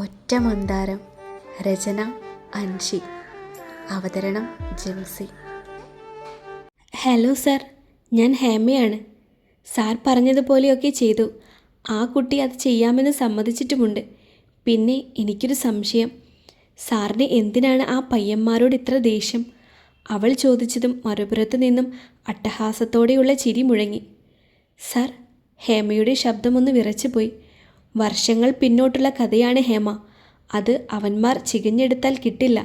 ഒറ്റ മന്ദാരം. രചന അൻഷി. അവതരണം Jemsy. Hello sir, ഞാൻ ഹേമയാണ്. സാർ പറഞ്ഞതുപോലെയൊക്കെ ചെയ്തു. ആ കുട്ടി അത് ചെയ്യാമെന്ന് സമ്മതിച്ചിട്ടുമുണ്ട്. പിന്നെ എനിക്കൊരു സംശയം, സാറിന് എന്തിനാണ് ആ പയ്യന്മാരോട് ഇത്ര ദേഷ്യം? അവൾ ചോദിച്ചതും മറുപുറത്തു നിന്നും അട്ടഹാസത്തോടെയുള്ള ചിരി മുഴങ്ങി. സാർ, ഹേമയുടെ ശബ്ദമൊന്ന് വിറച്ചുപോയി. വർഷങ്ങൾ പിന്നോട്ടുള്ള കഥയാണ് ഹേമ. അത് അവന്മാർ ചികഞ്ഞെടുത്താൽ കിട്ടില്ല.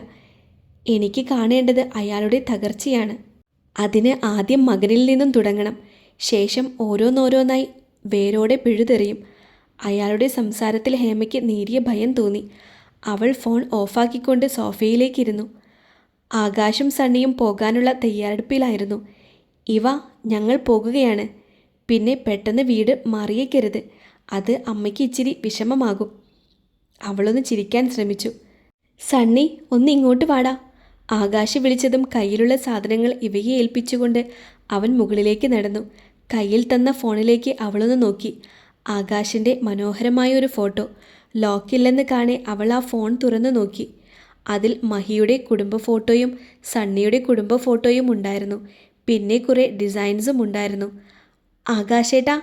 എനിക്ക് കാണേണ്ടത് അയാളുടെ തകർച്ചയാണ്. അതിന് ആദ്യം മകനിൽ നിന്നും തുടങ്ങണം. ശേഷം ഓരോന്നോരോന്നായി വേരോടെ പിഴുതെറിയും. അയാളുടെ സംസാരത്തിൽ ഹേമയ്ക്ക് നേരിയ ഭയം തോന്നി. അവൾ ഫോൺ ഓഫാക്കിക്കൊണ്ട് സോഫയിലേക്കിരുന്നു. ആകാശും സണ്ണിയും പോകാനുള്ള തയ്യാറെടുപ്പിലായിരുന്നു. ഇവ ഞങ്ങൾ പോകുകയാണ്. പിന്നെ പെട്ടെന്ന് വീട് മാറിയേക്കരുത്. അത് അമ്മയ്ക്ക് ഇച്ചിരി വിഷമമാകും. അവളൊന്ന് ചിരിക്കാൻ ശ്രമിച്ചു. സണ്ണി, ഒന്ന് ഇങ്ങോട്ട് വാടാ. ആകാശ് വിളിച്ചതും കയ്യിലുള്ള സാധനങ്ങൾ ഇവയെ ഏൽപ്പിച്ചുകൊണ്ട് അവൻ മുകളിലേക്ക് നടന്നു. കയ്യിൽ തന്ന ഫോണിലേക്ക് അവളൊന്ന് നോക്കി. ആകാശിൻ്റെ മനോഹരമായ ഒരു ഫോട്ടോ. ലോക്കില്ലെന്ന് കാണെ അവൾ ആ ഫോൺ തുറന്നു നോക്കി. അതിൽ മഹിയുടെ കുടുംബ ഫോട്ടോയും സണ്ണിയുടെ കുടുംബ ഫോട്ടോയും ഉണ്ടായിരുന്നു. പിന്നെ കുറേ ഡിസൈൻസും ഉണ്ടായിരുന്നു. ആകാശേട്ടാ,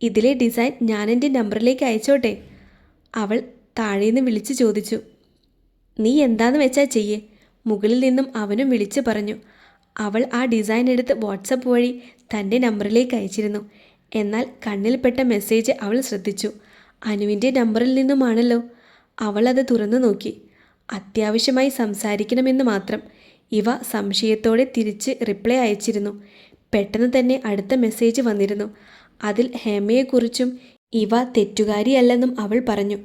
ഇതിലെ ഡിസൈൻ ഞാൻ എൻ്റെ നമ്പറിലേക്ക് അയച്ചോട്ടെ? അവൾ താഴേന്ന് വിളിച്ചു ചോദിച്ചു. നീ എന്താന്ന് വെച്ചാൽ ചെയ്യേ, മുകളിൽ നിന്നും അവനും വിളിച്ചു പറഞ്ഞു. അവൾ ആ ഡിസൈൻ എടുത്ത് വാട്സപ്പ് വഴി തൻ്റെ നമ്പറിലേക്ക് അയച്ചിരുന്നു. എന്നാൽ കണ്ണിൽപ്പെട്ട മെസ്സേജ് അവൾ ശ്രദ്ധിച്ചു. അനുവിൻ്റെ നമ്പറിൽ നിന്നുമാണല്ലോ. അവൾ അത് തുറന്നു നോക്കി. അത്യാവശ്യമായി സംസാരിക്കണമെന്ന് മാത്രം. ഇവ സംശയത്തോടെ തിരിച്ച് റിപ്ലൈ അയച്ചിരുന്നു. പെട്ടെന്ന് തന്നെ അടുത്ത മെസ്സേജ് വന്നിരുന്നു. അതിൽ ഹേമയെക്കുറിച്ചും ഇവ തെറ്റുകാരിയല്ലെന്നും അവൾ പറഞ്ഞു.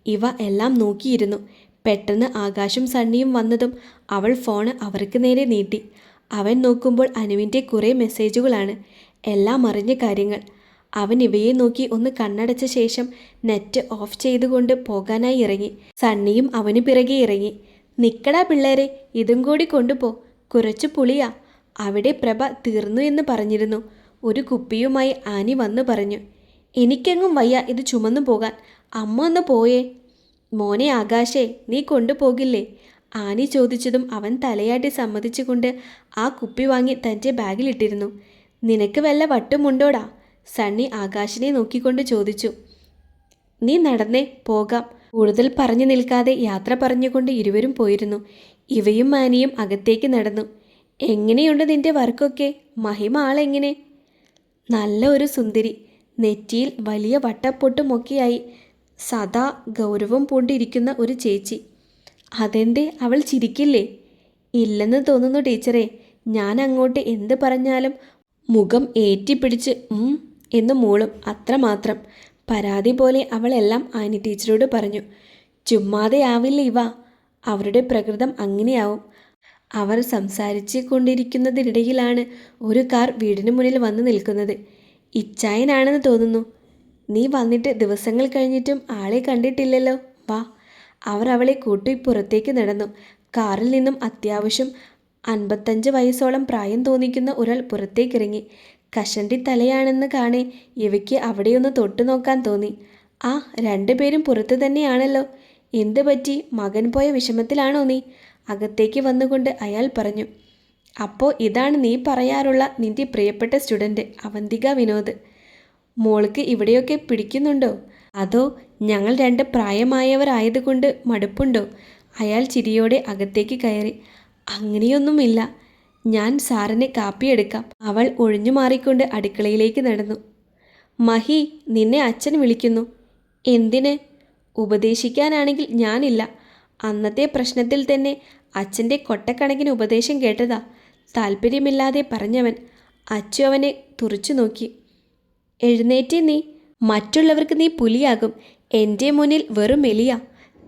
ഇവ എല്ലാം നോക്കിയിരുന്നു. പെട്ടെന്ന് ആകാശും സണ്ണിയും വന്നതും അവൾ ഫോണ് അവർക്ക് നേരെ നീട്ടി. അവൻ നോക്കുമ്പോൾ അനുവിൻ്റെ കുറേ മെസ്സേജുകളാണ്. എല്ലാം അറിഞ്ഞ കാര്യങ്ങൾ. അവൻ ഇവയെ നോക്കി ഒന്ന് കണ്ണടച്ച ശേഷം നെറ്റ് ഓഫ് ചെയ്തുകൊണ്ട് പോകാനായി ഇറങ്ങി. സണ്ണിയും അവന് പിറകെ ഇറങ്ങി. നിക്കടാ പിള്ളേരെ, ഇതും കൂടി കൊണ്ടുപോ, കുറച്ചു പുളിയാ. അവിടെ പ്രഭ തീർന്നു എന്ന് പറഞ്ഞിരുന്നു. ഒരു കുപ്പിയുമായി ആനി വന്നു പറഞ്ഞു. എനിക്കെങ്ങും വയ്യ ഇത് ചുമന്നു പോകാൻ. അമ്മ ഒന്ന് പോയേ. മോനെ ആകാശേ, നീ കൊണ്ടുപോകില്ലേ? ആനി ചോദിച്ചതും അവൻ തലയാട്ടി സമ്മതിച്ചുകൊണ്ട് ആ കുപ്പി വാങ്ങി തൻ്റെ ബാഗിലിട്ടിരുന്നു. നിനക്ക് വല്ല വട്ടുമുണ്ടോടാ? സണ്ണി ആകാശിനെ നോക്കിക്കൊണ്ട് ചോദിച്ചു. നീ നടന്നേ, പോകാം. കൂടുതൽ പറഞ്ഞു നിൽക്കാതെ യാത്ര പറഞ്ഞുകൊണ്ട് ഇരുവരും പോയിരുന്നു. ഇവയും ആനിയും അകത്തേക്ക് നടന്നു. എങ്ങനെയുണ്ട് നിന്റെ വർക്കൊക്കെ? മഹിമ ആളെങ്ങനെ? നല്ല ഒരു സുന്ദരി. നെറ്റിയിൽ വലിയ വട്ടപ്പൊട്ടുമൊക്കെയായി സദാ ഗൗരവം പൂണ്ടിരിക്കുന്ന ഒരു ചേച്ചി. അതെന്തേ, അവൾ ചിരിക്കില്ലേ? ഇല്ലെന്ന് തോന്നുന്നു ടീച്ചറെ. ഞാൻ അങ്ങോട്ട് എന്ത് പറഞ്ഞാലും മുഖം ഏറ്റിപ്പിടിച്ച് എന്ന് മൂളും, അത്രമാത്രം. പരാതി പോലെ അവളെല്ലാം ആനി ടീച്ചറോട് പറഞ്ഞു. ചുമ്മാതെ ആവില്ല ഇവ. അവരുടെ പ്രകൃതം അങ്ങനെയാവും. അവർ സംസാരിച്ചു കൊണ്ടിരിക്കുന്നതിനിടയിലാണ് ഒരു കാർ വീടിന് മുന്നിൽ വന്നു നിൽക്കുന്നത്. ഇച്ചായനാണെന്ന് തോന്നുന്നു. നീ വന്നിട്ട് ദിവസങ്ങൾ കഴിഞ്ഞിട്ടും ആളെ കണ്ടിട്ടില്ലല്ലോ. വാ. അവർ അവളെ കൂട്ടി പുറത്തേക്ക് നടന്നു. കാറിൽ നിന്നും അത്യാവശ്യം 55 വയസ്സോളം പ്രായം തോന്നിക്കുന്ന ഒരാൾ പുറത്തേക്കിറങ്ങി. കഷണ്ടി തലയാണെന്ന് കാണെ ഇവയ്ക്ക് അവിടെയൊന്ന് തൊട്ടു നോക്കാൻ തോന്നി. ആ, രണ്ടുപേരും പുറത്ത് തന്നെയാണല്ലോ. എന്ത് പറ്റി? മകൻ പോയ വിഷമത്തിലാണോ നീ? അകത്തേക്ക് വന്നുകൊണ്ട് അയാൾ പറഞ്ഞു. അപ്പോൾ ഇതാണ് നീ പറയാറുള്ള നിന്റെ പ്രിയപ്പെട്ട സ്റ്റുഡൻറ്റ് അവന്തിക വിനോദ്. മോൾക്ക് ഇവിടെയൊക്കെ പിടിക്കുന്നുണ്ടോ? അതോ ഞങ്ങൾ രണ്ട് പ്രായമായവരായതുകൊണ്ട് മടുപ്പുണ്ടോ? അയാൾ ചിരിയോടെ അകത്തേക്ക് കയറി. അങ്ങനെയൊന്നുമില്ല. ഞാൻ സാറിന് കാപ്പിയെടുക്കാം. അവൾ ഒഴിഞ്ഞു മാറിക്കൊണ്ട് അടുക്കളയിലേക്ക് നടന്നു. മഹി, നിന്നെ അച്ഛൻ വിളിക്കുന്നു. എന്തിന്? ഉപദേശിക്കാനാണെങ്കിൽ ഞാനില്ല. അന്നത്തെ പ്രശ്നത്തിൽ തന്നെ അച്ഛൻ്റെ കൊട്ടക്കണക്കിന് ഉപദേശം കേട്ടതാ. താല്പര്യമില്ലാതെ പറഞ്ഞവൻ. അച്ചു അവനെ തുറച്ചു നോക്കി. എഴുന്നേറ്റേ നീ. മറ്റുള്ളവർക്ക് നീ പുലിയാകും. എൻ്റെ മുന്നിൽ വെറും എലിയ.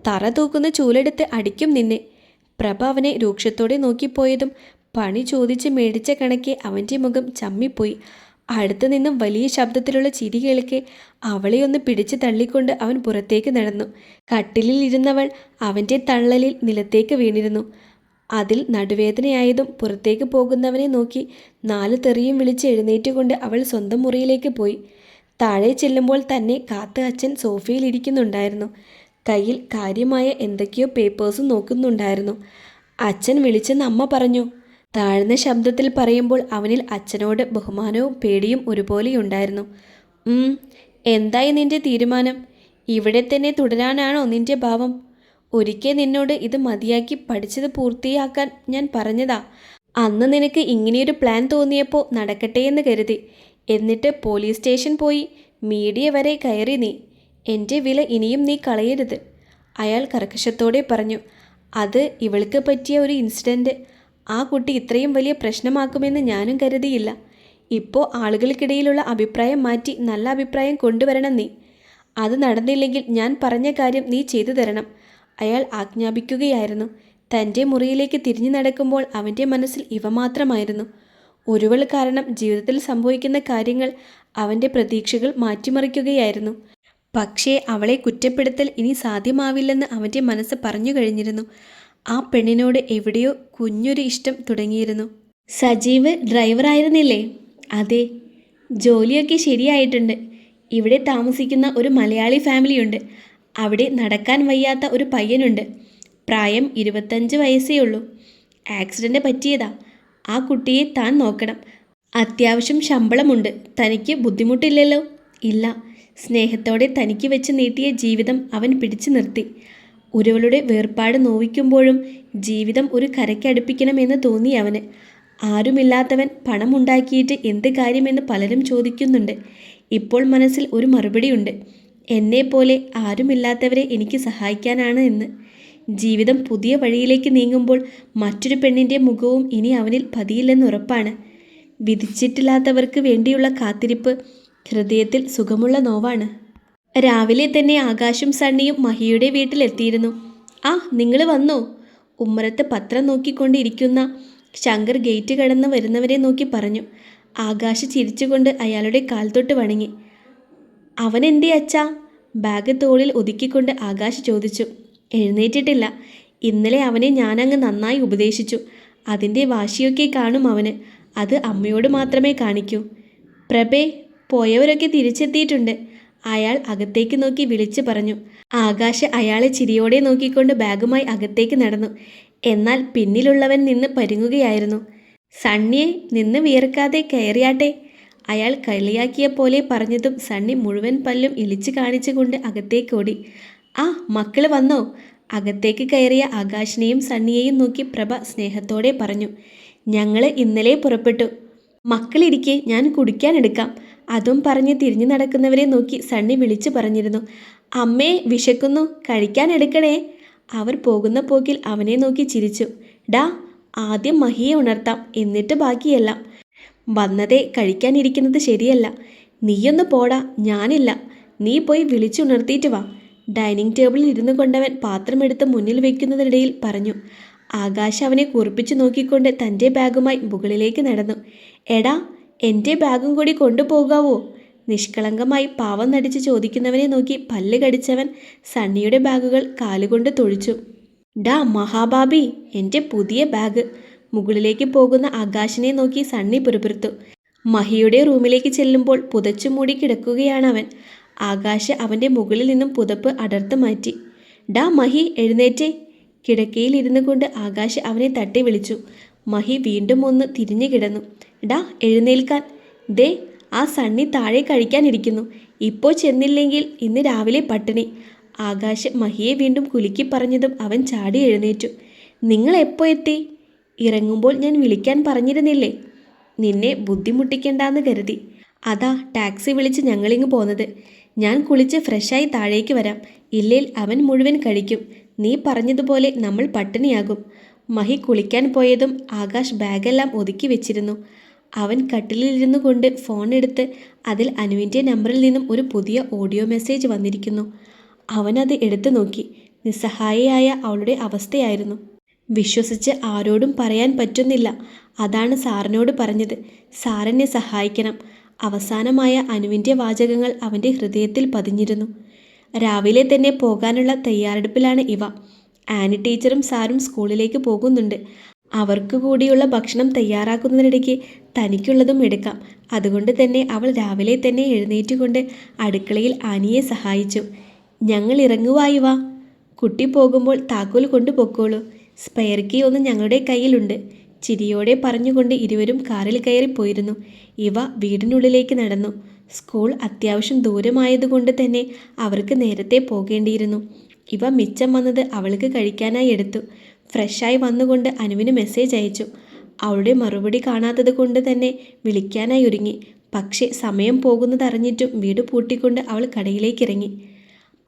തറ തൂക്കുന്ന ചൂലെടുത്ത് അടിക്കും നിന്നെ. പ്രഭ അവനെ രൂക്ഷത്തോടെ നോക്കിപ്പോയതും പണി ചോദിച്ച് മേടിച്ച കണക്കെ അവൻ്റെ മുഖം ചമ്മിപ്പോയി. അടുത്തു നിന്നും വലിയ ശബ്ദത്തിലുള്ള ചിരി കേൾക്കെ അവളെ ഒന്ന് പിടിച്ച് തള്ളിക്കൊണ്ട് അവൻ പുറത്തേക്ക് നടന്നു. കട്ടിലിൽ ഇരുന്നവൾ അവൻ്റെ തള്ളലിൽ നിലത്തേക്ക് വീണിരുന്നു. അതിൽ നടുവേദനയായതും പുറത്തേക്ക് പോകുന്നവനെ നോക്കി 4 തെറിയും വിളിച്ച് എഴുന്നേറ്റുകൊണ്ട് അവൾ സ്വന്തം മുറിയിലേക്ക് പോയി. താഴെ ചെല്ലുമ്പോൾ തന്നെ കാത്ത് അച്ഛൻ സോഫയിൽ ഇരിക്കുന്നുണ്ടായിരുന്നു. കയ്യിൽ കാര്യമായ എന്തൊക്കെയോ പേപ്പേഴ്സും നോക്കുന്നുണ്ടായിരുന്നു. അച്ഛൻ വിളിച്ചെന്ന് അമ്മ പറഞ്ഞു. താഴ്ന്ന ശബ്ദത്തിൽ പറയുമ്പോൾ അവനിൽ അച്ഛനോട് ബഹുമാനവും പേടിയും ഒരുപോലെയുണ്ടായിരുന്നു. എന്തായി നിന്റെ തീരുമാനം? ഇവിടെ തന്നെ തുടരാനാണോ നിന്റെ ഭാവം? ഒരിക്കൽ നിന്നോട് ഇത് മതിയാക്കി പഠിച്ചത് പൂർത്തിയാക്കാൻ ഞാൻ പറഞ്ഞതാ. അന്ന് നിനക്ക് ഇങ്ങനെയൊരു പ്ലാൻ തോന്നിയപ്പോൾ നടക്കട്ടെ എന്ന് കരുതി. എന്നിട്ട് പോലീസ് സ്റ്റേഷൻ പോയി മീഡിയ വരെ കയറി നീ. എൻ്റെ വില ഇനിയും നീ കളയരുത്, അയാൾ കർക്കശത്തോടെ പറഞ്ഞു. അത് ഇവൾക്ക് പറ്റിയ ഒരു ഇൻസിഡൻറ്റ്. ആ കുട്ടി ഇത്രയും വലിയ പ്രശ്നമാക്കുമെന്ന് ഞാനും കരുതിയില്ല. ഇപ്പോൾ ആളുകൾക്കിടയിലുള്ള അഭിപ്രായം മാറ്റി നല്ല അഭിപ്രായം കൊണ്ടുവരണം നീ. അത് നടന്നില്ലെങ്കിൽ ഞാൻ പറഞ്ഞ കാര്യം നീ ചെയ്തു തരണം, അയാൾ ആജ്ഞാപിക്കുകയായിരുന്നു. തൻ്റെ മുറിയിലേക്ക് തിരിഞ്ഞു നടക്കുമ്പോൾ അവൻ്റെ മനസ്സിൽ ഇവ മാത്രമായിരുന്നു. ഒരുവൾ കാരണം ജീവിതത്തിൽ സംഭവിക്കുന്ന കാര്യങ്ങൾ അവൻ്റെ പ്രതീക്ഷകൾ മാറ്റിമറിക്കുകയായിരുന്നു. പക്ഷേ അവളെ കുറ്റപ്പെടുത്തൽ ഇനി സാധ്യമാവില്ലെന്ന് അവൻ്റെ മനസ്സ് പറഞ്ഞു കഴിഞ്ഞിരുന്നു. ആ പെണ്ണിനോട് എവിടെയോ കുഞ്ഞൊരു ഇഷ്ടം തുടങ്ങിയിരുന്നു. സജീവ് ഡ്രൈവറായിരുന്നില്ലേ? അതെ. ജോലിയൊക്കെ ശരിയായിട്ടുണ്ട്. ഇവിടെ താമസിക്കുന്ന ഒരു മലയാളി ഫാമിലിയുണ്ട്. അവിടെ നടക്കാൻ വയ്യാത്ത ഒരു പയ്യനുണ്ട്. പ്രായം 25 വയസ്സേ ഉള്ളൂ. ആക്സിഡൻ്റ് പറ്റിയതാ. ആ കുട്ടിയെ താൻ നോക്കണം. അത്യാവശ്യം ശമ്പളമുണ്ട്. തനിക്ക് ബുദ്ധിമുട്ടില്ലല്ലോ? ഇല്ല. സ്നേഹത്തോടെ തനിക്ക് വെച്ച് നീട്ടിയ ജീവിതം അവൻ പിടിച്ചു നിർത്തി. ഒരുവളുടെ വേർപാട് നോവിക്കുമ്പോഴും ജീവിതം ഒരു കരയ്ക്കടുപ്പിക്കണമെന്ന് തോന്നി അവന്. ആരുമില്ലാത്തവൻ പണമുണ്ടാക്കിയിട്ട് എന്ത് കാര്യമെന്ന് പലരും ചോദിക്കുന്നുണ്ട്. ഇപ്പോൾ മനസ്സിൽ ഒരു മറുപടിയുണ്ട്. എന്നെപ്പോലെ ആരുമില്ലാത്തവരെ എനിക്ക് സഹായിക്കാനാണ് എന്ന്. ജീവിതം പുതിയ വഴിയിലേക്ക് നീങ്ങുമ്പോൾ മറ്റൊരു പെണ്ണിൻ്റെ മുഖവും ഇനി അവനിൽ പതിയില്ലെന്നുറപ്പാണ്. വിധിച്ചിട്ടില്ലാത്തവർക്ക് വേണ്ടിയുള്ള കാത്തിരിപ്പ് ഹൃദയത്തിൽ സുഖമുള്ള നോവാണ്. രാവിലെ തന്നെ ആകാശും സണ്ണിയും മഹിയുടെ വീട്ടിലെത്തിയിരുന്നു. നിങ്ങൾ വന്നോ? ഉമ്മറത്ത് പത്രം നോക്കിക്കൊണ്ടിരിക്കുന്ന ശങ്കർ ഗേറ്റ് കടന്ന് വരുന്നവരെ നോക്കി പറഞ്ഞു. ആകാശ് ചിരിച്ചുകൊണ്ട് അയാളുടെ കാൽത്തൊട്ട് വണങ്ങി. അവനെന്തേ അച്ഛാ? ബാഗ് തോളിൽ ഒതുക്കിക്കൊണ്ട് ആകാശ് ചോദിച്ചു. എഴുന്നേറ്റിട്ടില്ല. ഇന്നലെ അവനെ ഞാനങ്ങ് നന്നായി ഉപദേശിച്ചു. അതിൻ്റെ വാശിയൊക്കെ കാണും അവന്. അത് അമ്മയോട് മാത്രമേ കാണിക്കൂ. പ്രഭേ, പോയവരൊക്കെ തിരിച്ചെത്തിയിട്ടുണ്ട്, അയാൾ അകത്തേക്ക് നോക്കി വിളിച്ചു പറഞ്ഞു. ആകാശ് അയാളെ ചിരിയോടെ നോക്കിക്കൊണ്ട് ബാഗുമായി അകത്തേക്ക് നടന്നു. എന്നാൽ പിന്നിലുള്ളവൻ നിന്ന് പരുങ്ങുകയായിരുന്നു. സണ്ണിയെ, നിന്ന് വിയർക്കാതെ കയറിയാട്ടെ, അയാൾ കളിയാക്കിയ പോലെ പറഞ്ഞതും സണ്ണി മുഴുവൻ പല്ലും ഇളിച്ചു കാണിച്ചുകൊണ്ട് അകത്തേക്കോടി. മക്കള് വന്നോ? അകത്തേക്ക് കയറിയ ആകാശിനെയും സണ്ണിയെയും നോക്കി പ്രഭ സ്നേഹത്തോടെ പറഞ്ഞു. ഞങ്ങൾ ഇന്നലെ പുറപ്പെട്ടു. മക്കളിരിക്കെ, ഞാൻ കുടിക്കാനെടുക്കാം. അതും പറഞ്ഞ് തിരിഞ്ഞു നടക്കുന്നവരെ നോക്കി സണ്ണി വിളിച്ചു പറഞ്ഞിരുന്നു. അമ്മേ, വിശക്കുന്നു, കഴിക്കാനെടുക്കണേ. അവർ പോകുന്ന പോക്കിൽ അവനെ നോക്കി ചിരിച്ചു. ഡാ, ആദ്യം മഹിയെ ഉണർത്താം, എന്നിട്ട് ബാക്കിയെല്ലാം. വന്നതേ കഴിക്കാനിരിക്കുന്നത് ശരിയല്ല. നീയൊന്ന് പോടാ. ഞാനില്ല. നീ പോയി വിളിച്ചുണർത്തിയിട്ട് വാ, ഡൈനിങ് ടേബിളിൽ ഇരുന്നു കൊണ്ടവൻ പാത്രമെടുത്ത് മുന്നിൽ വയ്ക്കുന്നതിനിടയിൽ പറഞ്ഞു. ആകാശ് അവനെ കുറിപ്പിച്ചു നോക്കിക്കൊണ്ട് തൻ്റെ ബാഗുമായി മുകളിലേക്ക് നടന്നു. എടാ, എൻ്റെ ബാഗും കൂടി കൊണ്ടുപോകാവോ? നിഷ്കളങ്കമായി പാവം നടിച്ച് ചോദിക്കുന്നവനെ നോക്കി പല്ല് കടിച്ചവൻ സണ്ണിയുടെ ബാഗുകൾ കാലുകൊണ്ട് തൊഴിച്ചു. ഡാ മഹാബാബി, എൻ്റെ പുതിയ ബാഗ്. മുകളിലേക്ക് പോകുന്ന ആകാശിനെ നോക്കി സണ്ണി പിറുപിറുത്തു. മഹിയുടെ റൂമിലേക്ക് ചെല്ലുമ്പോൾ പുതച്ചു മൂടി കിടക്കുകയാണവൻ. ആകാശ് അവൻ്റെ മുകളിൽ നിന്നും പുതപ്പ് അടർത്ത് മാറ്റി. ഡാ മഹി, എഴുന്നേറ്റേ. കിടക്കയിൽ ഇരുന്നു കൊണ്ട് ആകാശ് അവനെ തട്ടി വിളിച്ചു. മഹി വീണ്ടും ഒന്ന് തിരിഞ്ഞു കിടന്നു. ഡാ, എഴുന്നേൽക്കാൻ. ദേ, ആ സണ്ണി താഴെ കഴിക്കാനിരിക്കുന്നു. ഇപ്പോൾ ചെന്നില്ലെങ്കിൽ ഇന്ന് രാവിലെ പട്ടിണി. ആകാശ് മഹിയെ വീണ്ടും കുലുക്കി പറഞ്ഞതും അവൻ ചാടി എഴുന്നേറ്റു. നിങ്ങൾ എപ്പോൾ എത്തി? ഇറങ്ങുമ്പോൾ ഞാൻ വിളിക്കാൻ പറഞ്ഞിരുന്നില്ലേ? നിന്നെ ബുദ്ധിമുട്ടിക്കണ്ടെന്ന് കരുതി. അതാ ടാക്സി വിളിച്ച് ഞങ്ങളിങ്ങ് പോന്നത്. ഞാൻ കുളിച്ച് ഫ്രഷായി താഴേക്ക് വരാം. ഇല്ലേൽ അവൻ മുഴുവൻ കഴിക്കും. നീ പറഞ്ഞതുപോലെ നമ്മൾ പട്ടിണിയാകും. മഹി കുളിക്കാൻ പോയതും ആകാശ് ബാഗെല്ലാം ഒതുക്കി വെച്ചിരുന്നു. അവൻ കട്ടിലിരുന്നു കൊണ്ട് ഫോൺ എടുത്ത് അതിൽ അനുവിൻ്റെ നമ്പറിൽ നിന്നും ഒരു പുതിയ ഓഡിയോ മെസ്സേജ് വന്നിരിക്കുന്നു. അവനത് എടുത്തു നോക്കി. നിസ്സഹായയായ അവളുടെ അവസ്ഥയായിരുന്നു. വിശ്വസിച്ച് ആരോടും പറയാൻ പറ്റുന്നില്ല. അതാണ് സാറിനോട് പറഞ്ഞത്. സാറിനെ സഹായിക്കണം. അവസാനമായ അനുവിൻ്റെ വാചകങ്ങൾ അവൻ്റെ ഹൃദയത്തിൽ പതിഞ്ഞിരുന്നു. രാവിലെ തന്നെ പോകാനുള്ള തയ്യാറെടുപ്പിലാണ് ഇവ. ആനി ടീച്ചറും സാറും സ്കൂളിലേക്ക് പോകുന്നുണ്ട്. അവർക്ക് കൂടിയുള്ള ഭക്ഷണം തയ്യാറാക്കുന്നതിനിടയ്ക്ക് തനിക്കുള്ളതും എടുക്കാം. അതുകൊണ്ട് തന്നെ അവൾ രാവിലെ തന്നെ എഴുന്നേറ്റുകൊണ്ട് അടുക്കളയിൽ ആനിയെ സഹായിച്ചു. ഞങ്ങൾ ഇറങ്ങുവായി വാ. കുട്ടി പോകുമ്പോൾ താക്കോൽ കൊണ്ടുപോയിക്കോളൂ. സ്പെയർ കീ ഒന്ന് ഞങ്ങളുടെ കയ്യിലുണ്ട്. ചിരിയോടെ പറഞ്ഞുകൊണ്ട് ഇരുവരും കാറിൽ കയറിപ്പോയിരുന്നു. ഇവ വീടിനുള്ളിലേക്ക് നടന്നു. സ്കൂൾ അത്യാവശ്യം ദൂരമായതുകൊണ്ട് തന്നെ അവർക്ക് നേരത്തെ പോകേണ്ടിയിരുന്നു. ഇവ മിച്ചം വന്നത് അവൾക്ക് കഴിക്കാനായി എടുത്തു. ഫ്രഷായി വന്നുകൊണ്ട് അനുവിന് മെസ്സേജ് അയച്ചു. അവളുടെ മറുപടി കാണാത്തത് കൊണ്ട് തന്നെ വിളിക്കാനായി ഒരുങ്ങി. പക്ഷേ സമയം പോകുന്നതറിഞ്ഞിട്ടും വീട് പൂട്ടിക്കൊണ്ട് അവൾ കടയിലേക്ക് ഇറങ്ങി.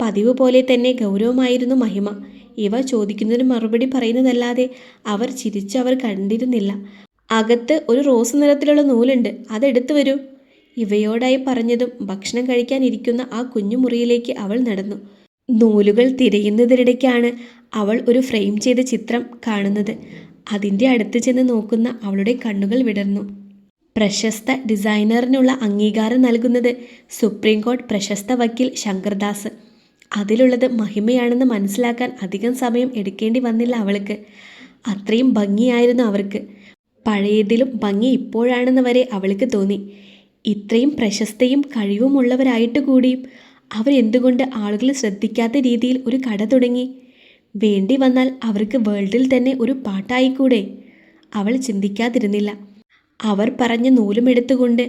പതിവ് പോലെ തന്നെ ഗൗരവമായിരുന്നു മഹിമ. ഇവ ചോദിക്കുന്നതിന് മറുപടി പറയുന്നതല്ലാതെ അവർ ചിരിച്ചവർ കണ്ടിരുന്നില്ല. അകത്ത് ഒരു റോസ് നിറത്തിലുള്ള നൂലുണ്ട്, അതെടുത്തു വരൂ. ഇവയോടായി പറഞ്ഞതും ഭക്ഷണം കഴിക്കാനിരിക്കുന്ന ആ കുഞ്ഞു മുറിയിലേക്ക് അവൾ നടന്നു. നൂലുകൾ തിരയുന്നതിനിടയ്ക്കാണ് അവൾ ഒരു ഫ്രെയിം ചെയ്ത ചിത്രം കാണുന്നത്. അതിൻ്റെ അടുത്ത് ചെന്ന് നോക്കുന്ന അവളുടെ കണ്ണുകൾ വിടർന്നു. പ്രശസ്ത ഡിസൈനറിനുള്ള അംഗീകാരം നൽകുന്നത് സുപ്രീം കോടതി പ്രശസ്ത വക്കീൽ ശങ്കർദാസ്. അതിലുള്ളത് മഹിമയാണെന്ന് മനസ്സിലാക്കാൻ അധികം സമയം എടുക്കേണ്ടി വന്നില്ല അവൾക്ക്. അത്രയും ഭംഗിയായിരുന്നു അവർക്ക്. പഴയതിലും ഭംഗി ഇപ്പോഴാണെന്ന് വരെ അവൾക്ക് തോന്നി. ഇത്രയും പ്രശസ്തയും കഴിവുമുള്ളവരായിട്ട് കൂടിയും അവരെന്തുകൊണ്ട് ആളുകൾ ശ്രദ്ധിക്കാത്ത രീതിയിൽ ഒരു കട തുടങ്ങി? വേണ്ടി വന്നാൽ അവർക്ക് വേൾഡിൽ തന്നെ ഒരു പാട്ടായിക്കൂടെ? അവൾ ചിന്തിക്കാതിരുന്നില്ല. അവർ പറഞ്ഞ നൂലുമെടുത്തുകൊണ്ട്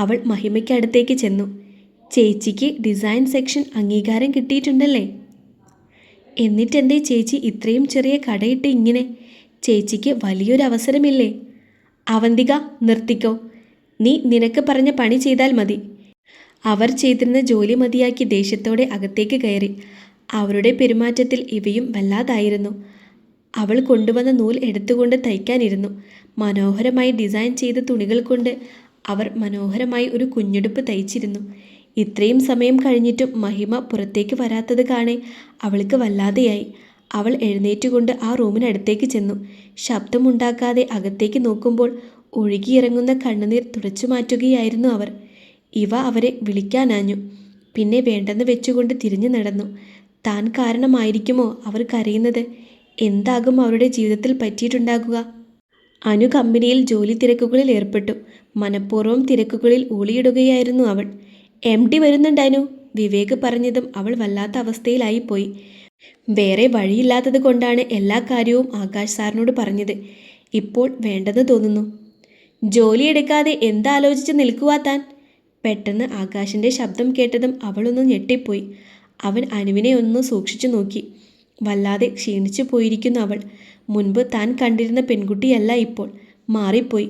അവൾ മഹിമയ്ക്കടുത്തേക്ക് ചെന്നു. ചേച്ചിക്ക് ഡിസൈൻ സെക്ഷൻ അംഗീകാരം കിട്ടിയിട്ടുണ്ടല്ലേ? എന്നിട്ടെന്തേ ചേച്ചി ഇത്രയും ചെറിയ കടയിട്ട് ഇങ്ങനെ? ചേച്ചിക്ക് വലിയൊരു അവസരമില്ലേ? അവന്തിക, നിർത്തിക്കോ. നീ നിനക്ക് പറഞ്ഞ പണി ചെയ്താൽ മതി. അവർ ചെയ്തിരുന്ന ജോലി മതിയാക്കി ദേഷ്യത്തോടെ അകത്തേക്ക് കയറി. അവരുടെ പെരുമാറ്റത്തിൽ ഇവയും വല്ലാതായിരുന്നു. അവൾ കൊണ്ടുവന്ന നൂൽ എടുത്തുകൊണ്ട് തയ്ക്കാനിരുന്നു. മനോഹരമായി ഡിസൈൻ ചെയ്ത തുണികൾ കൊണ്ട് അവർ മനോഹരമായി ഒരു കുഞ്ഞുടുപ്പ് തയ്ച്ചിരുന്നു. ഇത്രയും സമയം കഴിഞ്ഞിട്ടും മഹിമ പുറത്തേക്ക് വരാത്തത് കാണെ അവൾക്ക് വല്ലാതെയായി. അവൾ എഴുന്നേറ്റുകൊണ്ട് ആ റൂമിനടുത്തേക്ക് ചെന്നു. ശബ്ദമുണ്ടാക്കാതെ അകത്തേക്ക് നോക്കുമ്പോൾ ഒഴുകിയിറങ്ങുന്ന കണ്ണുനീർ തുടച്ചു മാറ്റുകയായിരുന്നു അവർ. ഇവ അവരെ വിളിക്കാനാഞ്ഞു. പിന്നെ വേണ്ടെന്ന് വെച്ചുകൊണ്ട് തിരിഞ്ഞു നടന്നു. താൻ കാരണമായിരിക്കുമോ അവർ കരയുന്നത്? എന്താകും അവരുടെ ജീവിതത്തിൽ പറ്റിയിട്ടുണ്ടാകുക? അനു കമ്പനിയിൽ ജോലി തിരക്കുകളിൽ ഏർപ്പെട്ടു. മനഃപൂർവ്വം തിരക്കുകളിൽ ഊളിയിടുകയായിരുന്നു അവൾ. MD വരുന്നുണ്ട് അനു, വിവേക് പറഞ്ഞതും അവൾ വല്ലാത്ത അവസ്ഥയിലായിപ്പോയി. വേറെ വഴിയില്ലാത്തത് കൊണ്ടാണ് എല്ലാ കാര്യവും ആകാശ് സാറിനോട് പറഞ്ഞത്. ഇപ്പോൾ വേണ്ടെന്ന് തോന്നുന്നു. ജോലിയെടുക്കാതെ എന്താലോചിച്ച് നിൽക്കുവാ താൻ? പെട്ടെന്ന് ആകാശിൻ്റെ ശബ്ദം കേട്ടതും അവളൊന്ന് ഞെട്ടിപ്പോയി. അവൻ അനുവിനെ ഒന്ന് സൂക്ഷിച്ചു നോക്കി. വല്ലാതെ ക്ഷീണിച്ചു പോയിരിക്കുന്നു അവൾ. മുൻപ് താൻ കണ്ടിരുന്ന പെൺകുട്ടിയല്ല ഇപ്പോൾ. മാറിപ്പോയി.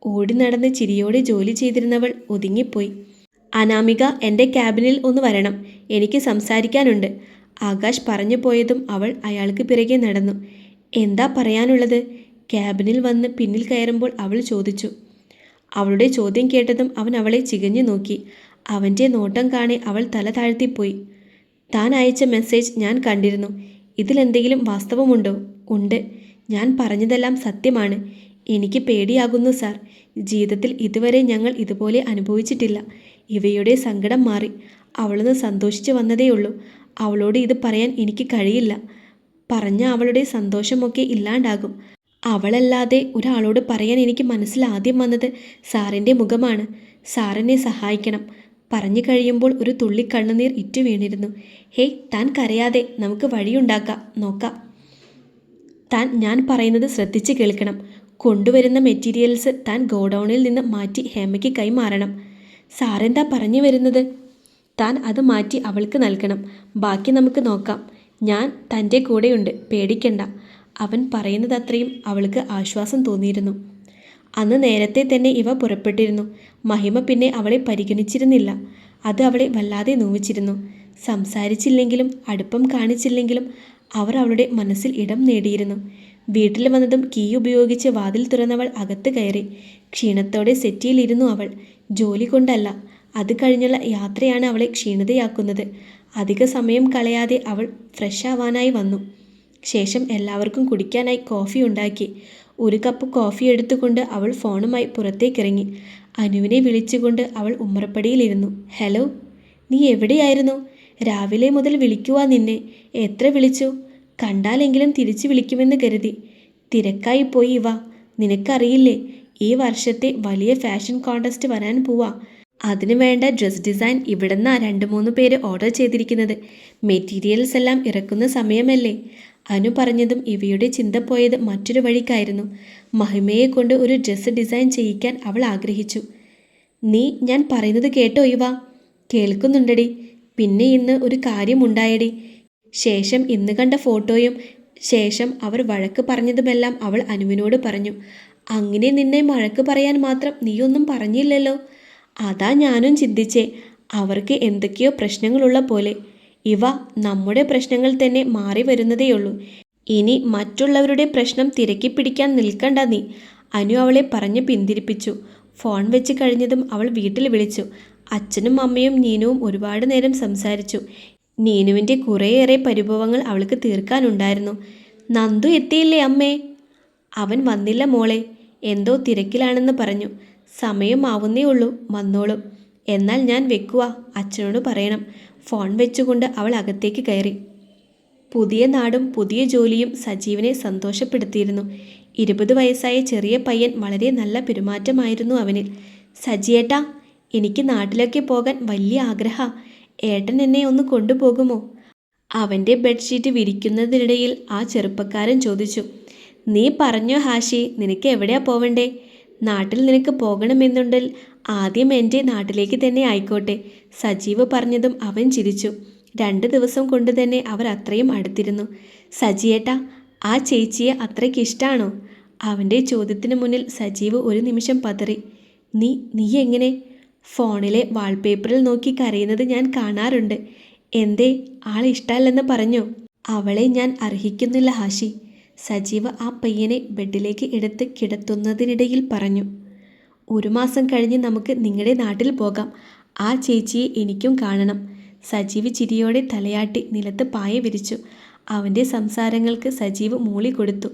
ഓടി നടന്ന് ചിരിയോടെ ജോലി ചെയ്തിരുന്നവൾ ഒതുങ്ങിപ്പോയി. അനാമിക, എൻ്റെ ക്യാബിനിൽ ഒന്ന് വരണം, എനിക്ക് സംസാരിക്കാനുണ്ട്. ആകാശ് പറഞ്ഞു പോയതും അവൾ അയാൾക്ക് പിറകെ നടന്നു. എന്താ പറയാനുള്ളത്? ക്യാബിനിൽ വന്ന് പിന്നിൽ കയറുമ്പോൾ അവൾ ചോദിച്ചു. അവളുടെ ചോദ്യം കേട്ടതും അവൻ അവളെ ചികഞ്ഞു നോക്കി. അവൻ്റെ നോട്ടം കാണെ അവൾ തല താഴ്ത്തിപ്പോയി. താൻ അയച്ച മെസ്സേജ് ഞാൻ കണ്ടിരുന്നു. ഇതിലെന്തെങ്കിലും വാസ്തവമുണ്ടോ? ഉണ്ട്. ഞാൻ പറഞ്ഞതെല്ലാം സത്യമാണ്. എനിക്ക് പേടിയാകുന്നു സാർ. ജീവിതത്തിൽ ഇതുവരെ ഞങ്ങൾ ഇതുപോലെ അനുഭവിച്ചിട്ടില്ല. ഇവയുടെ സങ്കടം മാറി. അവളൊന്ന് സന്തോഷിച്ചു വന്നതേയുള്ളൂ. അവളോട് ഇത് പറയാൻ എനിക്ക് കഴിയില്ല. പറഞ്ഞ അവളുടെ സന്തോഷമൊക്കെ ഇല്ലാണ്ടാകും. അവളല്ലാതെ ഒരാളോട് പറയാൻ എനിക്ക് മനസ്സിൽ ആദ്യം വന്നത് സാറിൻ്റെ മുഖമാണ്. സാറിനെ സഹായിക്കണം. പറഞ്ഞു കഴിയുമ്പോൾ ഒരു തുള്ളി കണ്ണുനീർ ഇറ്റു വീണിരുന്നു. ഹേയ്, താൻ കരയാതെ, നമുക്ക് വഴിയുണ്ടാക്കാം, നോക്കാം. താൻ ഞാൻ പറയുന്നത് ശ്രദ്ധിച്ച് കേൾക്കണം. കൊണ്ടുവരുന്ന മെറ്റീരിയൽസ് താൻ ഗോഡൗണിൽ നിന്ന് മാറ്റി ഹേമയ്ക്ക് കൈമാറണം. സാറെന്താ പറഞ്ഞു വരുന്നത്? താൻ അത് മാറ്റി അവൾക്ക് നൽകണം. ബാക്കി നമുക്ക് നോക്കാം. ഞാൻ തൻ്റെ കൂടെയുണ്ട്, പേടിക്കണ്ട. അവൻ പറയുന്നതത്രയും അവൾക്ക് ആശ്വാസം തോന്നിയിരുന്നു. അന്ന് നേരത്തെ തന്നെ ഇവ പുറപ്പെട്ടിരുന്നു. മഹിമ പിന്നെ അവളെ പരിഗണിച്ചിരുന്നില്ല. അത് അവളെ വല്ലാതെ നോവിച്ചിരുന്നു. സംസാരിച്ചില്ലെങ്കിലും അടുപ്പം കാണിച്ചില്ലെങ്കിലും അവർ അവളുടെ മനസ്സിൽ ഇടം നേടിയിരുന്നു. വീട്ടിൽ വന്നതും കീ ഉപയോഗിച്ച് വാതിൽ തുറന്നവൾ അകത്ത് കയറി. ക്ഷീണത്തോടെ സെറ്റിയിലിരുന്നു അവൾ. ജോലി കൊണ്ടല്ല, അത് കഴിഞ്ഞുള്ള യാത്രയാണ് അവളെ ക്ഷീണിതയാക്കുന്നത്. അധിക സമയം കളയാതെ അവൾ ഫ്രഷ് ആവാനായി വന്നു. ശേഷം എല്ലാവർക്കും കുടിക്കാനായി കോഫി ഉണ്ടാക്കി. ഒരു കപ്പ് കോഫി എടുത്തുകൊണ്ട് അവൾ ഫോണുമായി പുറത്തേക്കിറങ്ങി. അനുവിനെ വിളിച്ചുകൊണ്ട് അവൾ ഉമ്മറപ്പടിയിലിരുന്നു. ഹലോ, നീ എവിടെയായിരുന്നു? രാവിലെ മുതൽ വിളിക്കുവാ നിന്നെ. എത്ര വിളിച്ചു? കണ്ടാലെങ്കിലും തിരിച്ചു വിളിക്കുമെന്ന് കരുതി. തിരക്കായി പോയി ഇവ. നിനക്കറിയില്ലേ, ഈ വർഷത്തെ വലിയ ഫാഷൻ കോൺടെസ്റ്റ് വരാൻ പോവാ. അതിന് വേണ്ട ഡ്രസ് ഡിസൈൻ ഇവിടുന്ന് 2-3 പേര് ഓർഡർ ചെയ്തിരിക്കുന്നത്. മെറ്റീരിയൽസ് എല്ലാം ഇറക്കുന്ന സമയമല്ലേ? അനു പറഞ്ഞതും ഇവയുടെ ചിന്ത പോയത് മറ്റൊരു വഴിക്കായിരുന്നു. മഹിമയെ കൊണ്ട് ഒരു ഡ്രസ്സ് ഡിസൈൻ ചെയ്യിക്കാൻ അവൾ ആഗ്രഹിച്ചു. നീ ഞാൻ പറയുന്നത് കേട്ടോ ഇവ? കേൾക്കുന്നുണ്ടടി. പിന്നെ ഇന്ന് ഒരു കാര്യമുണ്ടായടി. ശേഷം ഇന്ന് കണ്ട ഫോട്ടോയും ശേഷം അവർ വഴക്ക് പറഞ്ഞതുമെല്ലാം അവൾ അനുവിനോട് പറഞ്ഞു. അങ്ങനെ നിന്നെ വഴക്ക് പറയാൻ മാത്രം നീയൊന്നും പറഞ്ഞില്ലല്ലോ. അതാ ഞാനും ചിന്തിച്ചേ. അവർക്ക് എന്തൊക്കെയോ പ്രശ്നങ്ങളുള്ള പോലെ. ഇവ നമ്മുടെ പ്രശ്നങ്ങൾ തന്നെ മാറി വരുന്നതേയുള്ളൂ. ഇനി മറ്റുള്ളവരുടെ പ്രശ്നം തിരക്കി പിടിക്കാൻ നിൽക്കണ്ട നീ. അനു അവളെ പറഞ്ഞ് പിന്തിരിപ്പിച്ചു. ഫോൺ വെച്ച് കഴിഞ്ഞതും അവൾ വീട്ടിൽ വിളിച്ചു. അച്ഛനും അമ്മയും നീനുവും ഒരുപാട് നേരം സംസാരിച്ചു. നീനുവിൻ്റെ കുറേയേറെ പരിഭവങ്ങൾ അവൾക്ക് തീർക്കാനുണ്ടായിരുന്നു. നന്ദു എത്തിയില്ലേ അമ്മേ? അവൻ വന്നില്ല മോളെ. എന്തോ തിരക്കിലാണെന്ന് പറഞ്ഞു. സമയമാവുന്നേ ഉള്ളൂ, വന്നോളും. എന്നാൽ ഞാൻ വെക്കുക, അച്ഛനോട് പറയണം. ഫോൺ വെച്ചുകൊണ്ട് അവൾ അകത്തേക്ക് കയറി. പുതിയ നാടും പുതിയ ജോലിയും സജീവനെ സന്തോഷപ്പെടുത്തിയിരുന്നു. 20 വയസ്സായ ചെറിയ പയ്യൻ വളരെ നല്ല പെരുമാറ്റമായിരുന്നു അവനിൽ. സജിയേട്ടാ, എനിക്ക് നാട്ടിലൊക്കെ പോകാൻ വലിയ ആഗ്രഹ. ഏട്ടൻ എന്നെ ഒന്ന് കൊണ്ടുപോകുമോ? അവൻ്റെ ബെഡ്ഷീറ്റ് വിരിക്കുന്നതിനിടയിൽ ആ ചെറുപ്പക്കാരൻ ചോദിച്ചു. നീ പറഞ്ഞോ ഹാഷി, നിനക്ക് എവിടെയാ പോവണ്ടേ? നാട്ടിൽ നിനക്ക് പോകണമെന്നുണ്ടെങ്കിൽ ആദ്യം എൻ്റെ നാട്ടിലേക്ക് തന്നെ ആയിക്കോട്ടെ. സജീവ് പറഞ്ഞതും അവൻ ചിരിച്ചു. 2 ദിവസം കൊണ്ട് തന്നെ അവർ അത്രയും അടുത്തിരുന്നു. സജിയേട്ടാ, ആ ചേച്ചിയെ അത്രയ്ക്ക് ഇഷ്ടമാണോ? അവൻ്റെ ചോദ്യത്തിന് മുന്നിൽ സജീവ് ഒരു നിമിഷം പതറി. നീ എങ്ങനെ? ഫോണിലെ വാൾപേപ്പറിൽ നോക്കി കരയുന്നത് ഞാൻ കാണാറുണ്ട്. എന്തേ, ആൾ ഇഷ്ടമല്ലെന്ന് പറഞ്ഞോ? അവളെ ഞാൻ അർഹിക്കുന്നില്ല ഹാഷി, സജീവ് ആ പയ്യനെ ബെഡിലേക്ക് എടുത്ത് കിടത്തുന്നതിനിടയിൽ പറഞ്ഞു. 1 മാസം കഴിഞ്ഞ് നമുക്ക് നിങ്ങളുടെ നാട്ടിൽ പോകാം. ആ ചേച്ചിയെ എനിക്കും കാണണം. സജീവ് ചിരിയോടെ തലയാട്ടി നിലത്ത് പായ വിരിച്ചു. അവൻ്റെ സംസാരങ്ങൾക്ക് സജീവ് മൂളി കൊടുത്തു.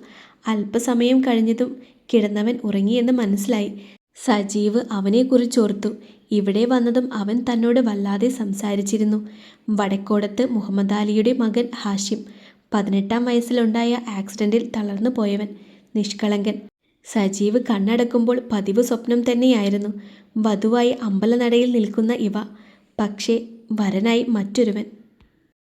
അല്പസമയം കഴിഞ്ഞതും കിടന്നവൻ ഉറങ്ങിയെന്ന് മനസ്സിലായി. സജീവ് അവനെക്കുറിച്ചോർത്തു. ഇവിടെ വന്നതും അവൻ തന്നോട് വല്ലാതെ സംസാരിച്ചിരുന്നു. വടക്കോടത്ത് മുഹമ്മദാലിയുടെ മകൻ ഹാഷിം, 18-ാം വയസ്സിലുണ്ടായ ആക്സിഡൻറ്റിൽ തളർന്നു പോയവൻ, നിഷ്കളങ്കൻ. സജീവ് കണ്ണടക്കുമ്പോൾ പതിവ് സ്വപ്നം തന്നെയായിരുന്നു. വധുവായി അമ്പലനടയിൽ നിൽക്കുന്ന ഇവ, പക്ഷേ വരനായി മറ്റൊരുവൻ.